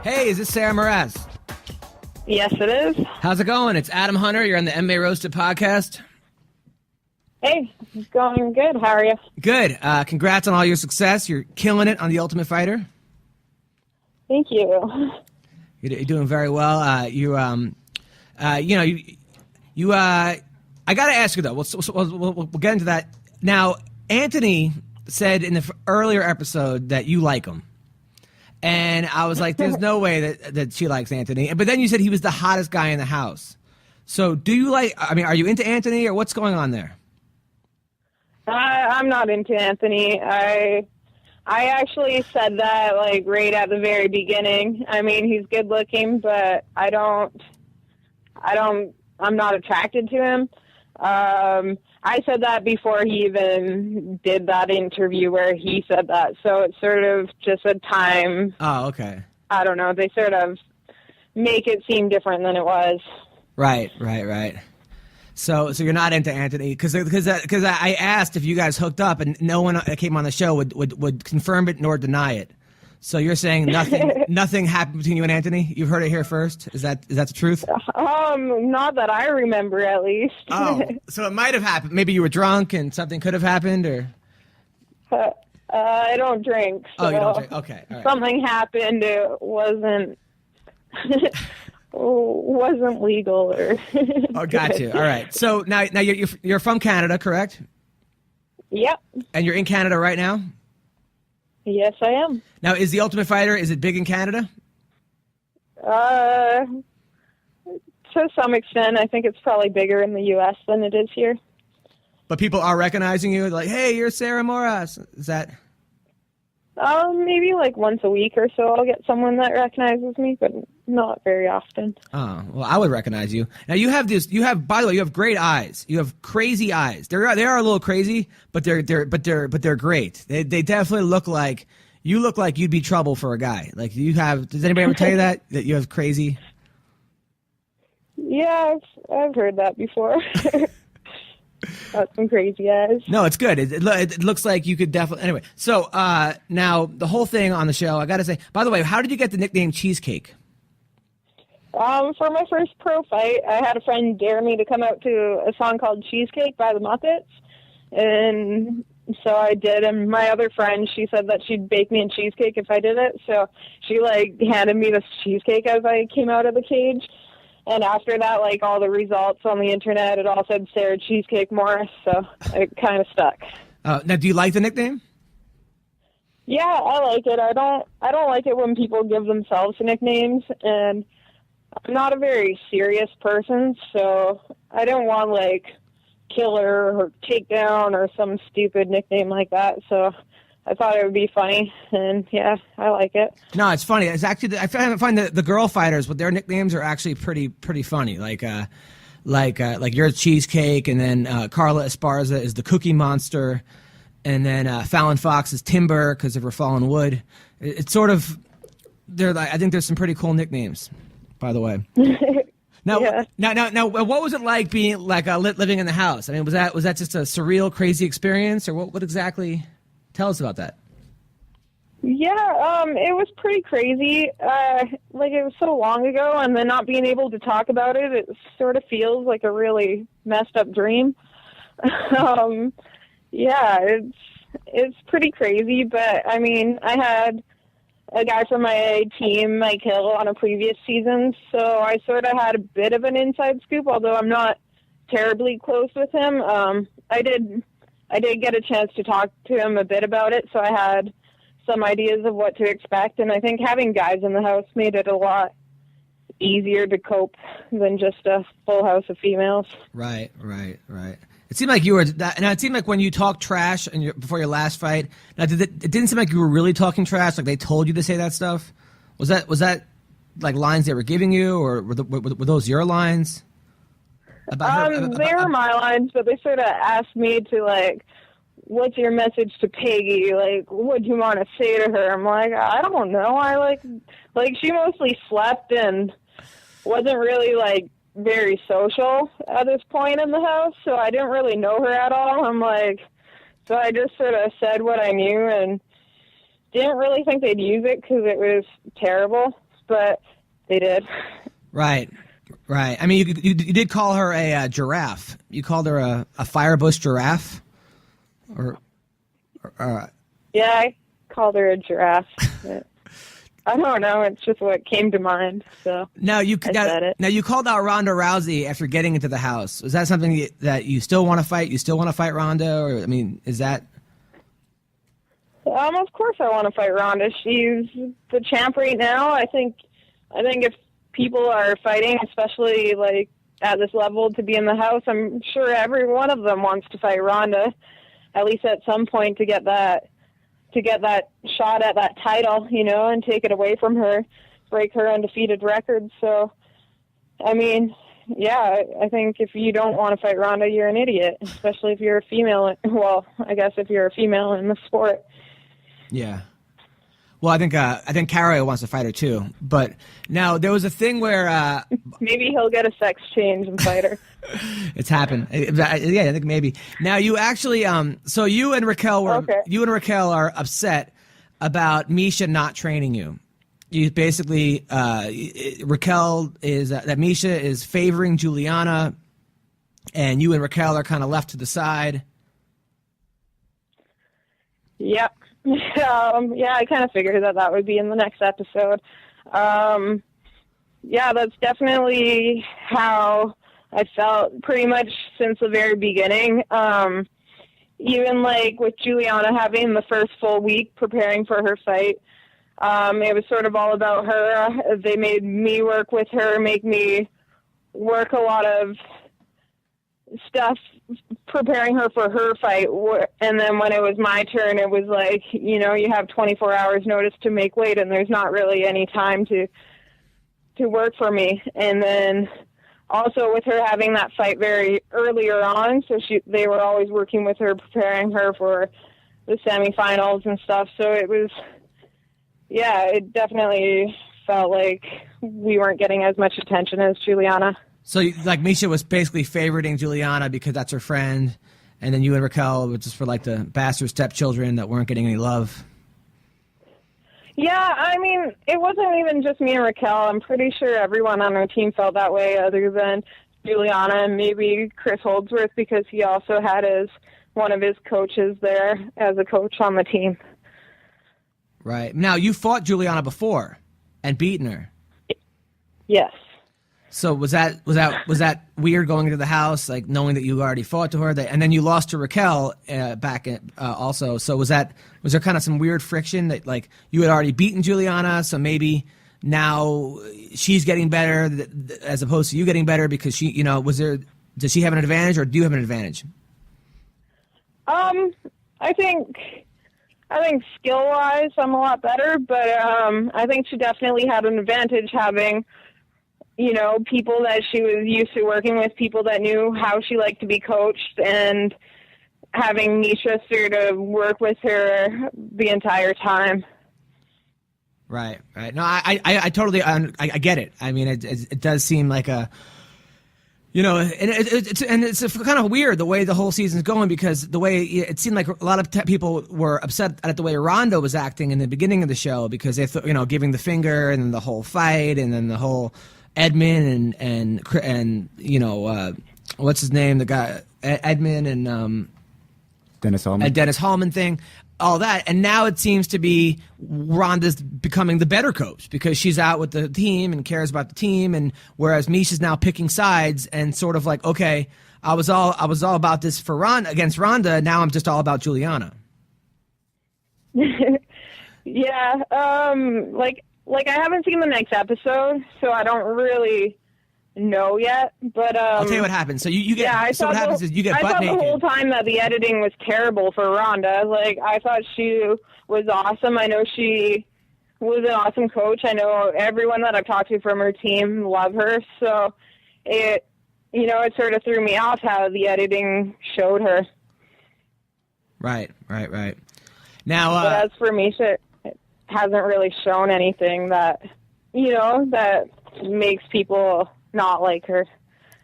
Hey, is this Sarah Moras? Yes, it is. How's it going? It's Adam Hunter. You're on the MMA Roasted podcast. Hey, it's going good. How are you? Good. Congrats on all your success. You're killing it on The Ultimate Fighter. Thank you. You're doing very well. I got to ask you though. We'll get into that now. Anthony said in the earlier episode that you like him, and I was like, "There's no way that she likes Anthony." But then you said he was the hottest guy in the house. So, do you like? I mean, are you into Anthony, or what's going on there? I'm not into Anthony. I actually said that like right at the very beginning. I mean, he's good looking, but I'm not attracted to him. I said that before he even did that interview where he said that. So it's sort of just a time. Oh, okay. I don't know. They sort of make it seem different than it was. Right. So you're not into Anthony because I asked if you guys hooked up and no one that came on the show would confirm it nor deny it. So you're saying nothing happened between you and Anthony? You've heard it here first. Is that the truth? Not that I remember, at least. Oh, so it might have happened. Maybe you were drunk and something could have happened, or. I don't drink. So you don't drink. Okay. All right. Something happened. It wasn't. Wasn't legal or. Oh, got you. All right. So now you're from Canada, correct? Yep. And you're in Canada right now? Yes, I am. Now, is The Ultimate Fighter, is it big in Canada? To some extent. I think it's probably bigger in the U.S. than it is here. But people are recognizing you, like, hey, you're Sarah Moras. Is that? Maybe like once a week or so I'll get someone that recognizes me, but not very often. Oh, well, I would recognize you. Now by the way, you have great eyes. You have crazy eyes. They are a little crazy, but they're great. They definitely look like you'd be trouble for a guy. Like does anybody ever tell you that you have crazy? Yeah, I've heard that before. Got some crazy eyes. No, it's good. It looks like you could definitely. Anyway, so now the whole thing on the show, I got to say, by the way, how did you get the nickname Cheesecake? For my first pro fight, I had a friend dare me to come out to a song called Cheesecake by the Muppets. And so I did. And my other friend, she said that she'd bake me a cheesecake if I did it. So she handed me this cheesecake as I came out of the cage. And after that, all the results on the internet, it all said Sarah Cheesecake Morris, so it kind of stuck. Now, do you like the nickname? Yeah, I like it. I don't like it when people give themselves nicknames, and I'm not a very serious person, so I don't want Killer or Takedown or some stupid nickname like that. So I thought it would be funny, and yeah, I like it. No, it's funny. It's actually I find that the girl fighters with their nicknames are actually pretty funny. Like you're Cheesecake, and then Carla Esparza is the Cookie Monster, and then Fallon Fox is Timber because of her fallen wood. It's sort of I think there's some pretty cool nicknames, by the way. Now, yeah. now, what was it like being living in the house? I mean, was that just a surreal, crazy experience, or what exactly? Tell us about that. Yeah, it was pretty crazy. It was so long ago, and then not being able to talk about it, it sort of feels like a really messed up dream. Yeah, it's pretty crazy, but I mean, I had a guy from my team, Mike Hill, on a previous season, so I sort of had a bit of an inside scoop, although I'm not terribly close with him. I did get a chance to talk to him a bit about it, so I had some ideas of what to expect, and I think having guys in the house made it a lot easier to cope than just a full house of females. Right. It seemed like you were, now it seemed like when you talked trash before your last fight, now it didn't seem like you were really talking trash, like they told you to say that stuff. Was that like lines they were giving you, or were those your lines? They were my lines, but they sort of asked me to, what's your message to Peggy? What do you want to say to her? I'm like, I don't know. She mostly slept and wasn't really, very social at this point in the house, so I didn't really know her at all. So I just sort of said what I knew and didn't really think they'd use it because it was terrible. but they did. Right. Right. I mean, you did call her a giraffe. You called her a firebush giraffe? Yeah, I called her a giraffe. I don't know. It's just what came to mind. So said it. Now you called out Ronda Rousey after getting into the house. Is that something that you still want to fight? You still want to fight Ronda? Or, I mean, is that... Of course I want to fight Ronda. She's the champ right now. I think if people are fighting, especially like at this level, to be in the house, I'm sure every one of them wants to fight Ronda, at least at some point, to get that shot at that title, and take it away from her, break her undefeated record. So, I mean, yeah, I think if you don't want to fight Ronda, you're an idiot, especially if you're a female. Well, I guess if you're a female in the sport. Yeah. Well, I think Caro wants to fight her too. But now there was a thing where maybe he'll get a sex change and fight her. It's happened. Yeah, I think maybe. Now you actually so you and Raquel are upset about Misha not training you. You basically Raquel is that Misha is favoring Julianna, and you and Raquel are kind of left to the side. Yep. Yeah, I kind of figured that would be in the next episode. Yeah, that's definitely how I felt pretty much since the very beginning. Even like with Julianna having the first full week preparing for her fight, it was sort of all about her. They made me work with her, make me work a lot of stuff preparing her for her fight, and then when it was my turn, it was like, you have 24 hours notice to make weight, and there's not really any time to work for me. And then also with her having that fight very earlier on, so they were always working with her, preparing her for the semifinals and stuff. So it was, yeah, it definitely felt like we weren't getting as much attention as Julianna. So, like, Misha was basically favoriting Julianna because that's her friend, and then you and Raquel were just for, like, the bastard stepchildren that weren't getting any love. Yeah, I mean, it wasn't even just me and Raquel. I'm pretty sure everyone on our team felt that way other than Julianna and maybe Chris Holdsworth, because he also had one of his coaches there as a coach on the team. Right. Now, you fought Julianna before and beaten her. Yes. So was that weird going into the house, like knowing that you already fought to her, and then you lost to Raquel back also? So was there kind of some weird friction that, like, you had already beaten Julianna, so maybe now she's getting better as opposed to you getting better because she, does she have an advantage or do you have an advantage? I think skill-wise I'm a lot better, but I think she definitely had an advantage having, people that she was used to working with, people that knew how she liked to be coached, and having Misha sort of work with her the entire time. Right. No, I totally, I get it. I mean, it does seem like a, and it's kind of weird the way the whole season's going, because the way it seemed like a lot of people were upset at the way Ronda was acting in the beginning of the show, because they thought, giving the finger and then the whole fight and then the whole Edmund and what's his name, the guy Edmund and Dennis Hallman. And Dennis Hallman thing, all that, and now it seems to be Ronda's becoming the better coach because she's out with the team and cares about the team, and whereas Misha's now picking sides and sort of like, okay, I was all about this for against Ronda, now I'm just all about Julianna. Yeah, like I haven't seen the next episode, so I don't really know yet. But I'll tell you what happens. So you get. Yeah, so what happens is you get butt naked. I thought the whole time that the editing was terrible for Ronda. Like, I thought she was awesome. I know she was an awesome coach. I know everyone that I've talked to from her team love her. So it sort of threw me off how the editing showed her. Right. Now, but as for Misha, it hasn't really shown anything that that makes people not like her.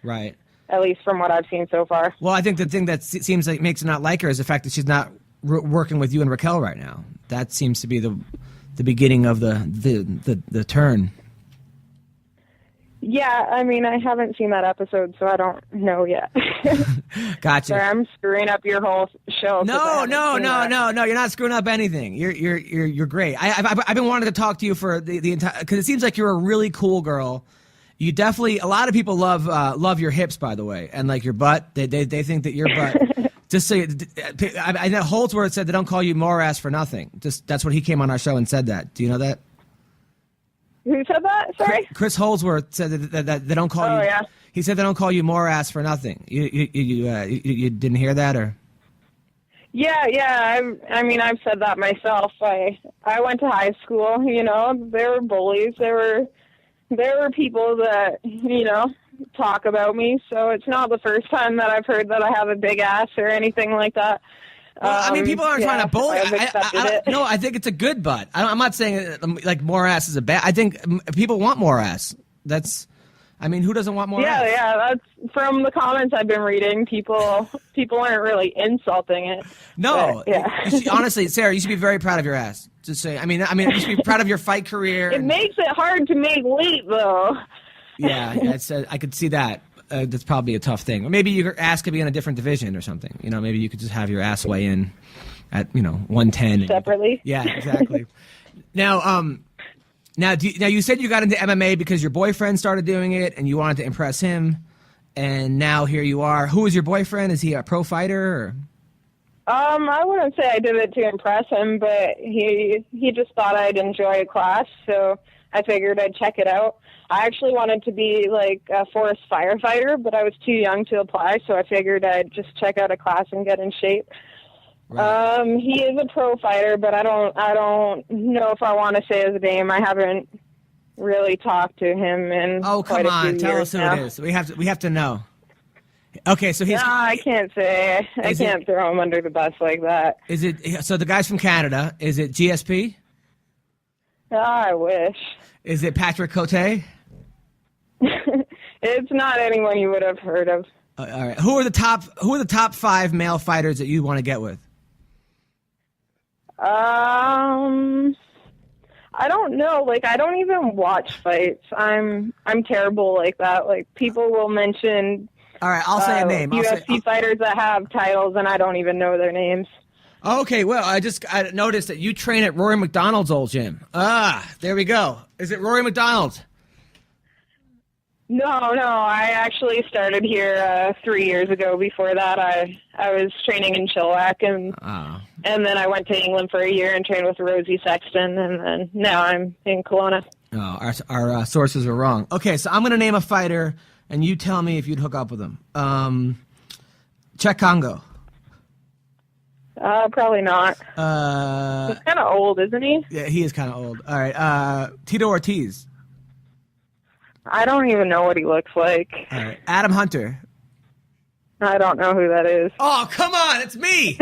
Right. At least from what I've seen so far. Well, I think the thing that seems like makes her not like her is the fact that she's not working with you and Raquel right now. That seems to be the beginning of the turn. Yeah, I mean, I haven't seen that episode, so I don't know yet. Gotcha. Sorry, I'm screwing up your whole show. No. You're not screwing up anything. You're great. I've been wanting to talk to you for the entire, because it seems like you're a really cool girl. You definitely, a lot of people love your hips, by the way, and like your butt. They think that your butt. Just so I know Holdsworth said they don't call you Moras for nothing. Just that's what he came on our show and said that. Do you know that? Who said that? Sorry? Chris Holdsworth said that they don't call you. Oh, yeah. He said they don't call you Moras for nothing. You didn't hear that, or? Yeah. I mean, I've said that myself. I went to high school. You know, there were bullies. There were people that, you know, talk about me. So it's not the first time that I've heard that I have a big ass or anything like that. Well, I mean, people aren't trying to bully. No, I think it's a good butt. I'm not saying like more ass is a bad. I think people want more ass. I mean, who doesn't want more ass? Yeah. That's from the comments I've been reading. People aren't really insulting it. No, but, yeah. Honestly, Sarah, you should be very proud of your ass. Just say, I mean, you should be proud of your fight career. It makes it hard to make weight, though. Yeah, I could see that. That's probably a tough thing. Or maybe your ass could be in a different division or something. You know, maybe you could just have your ass weigh in at 110 separately. Yeah, exactly. Now you said you got into MMA because your boyfriend started doing it and you wanted to impress him, and now here you are. Who is your boyfriend? Is he a pro fighter? Or? I wouldn't say I did it to impress him, but he just thought I'd enjoy a class, so I figured I'd check it out. I actually wanted to be like a forest firefighter, but I was too young to apply, so I figured I'd just check out a class and get in shape. Right. He is a pro fighter, but I don't know if I want to say his name. I haven't really talked to him in quite a few years. Tell us who now. it is. We have to know. Okay, so he's. No, I can't say. I can't throw him under the bus like that. Is it so? The guy's from Canada. Is it GSP? Oh, I wish. Is it Patrick Cote? It's not anyone you would have heard of. All right. Who are the top 5 male fighters that you want to get with? I don't know. Like, I don't even watch fights. I'm terrible like that. Like, people will mention. All right, I'll say a name. UFC fighters that have titles, and I don't even know their names. Okay, well, I noticed that you train at Rory McDonald's old gym. There we go. Is it Rory McDonald? No. I actually started here 3 years ago. Before that, I was training in Chilliwack, and then I went to England for a year and trained with Rosie Sexton, and then now I'm in Kelowna. Oh, our sources are wrong. Okay, so I'm going to name a fighter, and you tell me if you'd hook up with him. Czech Congo. Probably not. He's kind of old, isn't he? Yeah, he is kind of old. All right, Tito Ortiz. I don't even know what he looks like. All right, Adam Hunter. I don't know who that is. Oh, come on, it's me.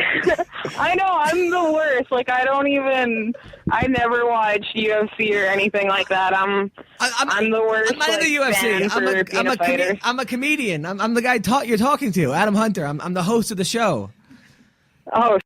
I know, I'm the worst. Like, I never watch UFC or anything like that. I'm the worst. I'm not in the UFC. I'm a comedian. I'm the guy you're talking to, Adam Hunter. I'm the host of the show. Oh,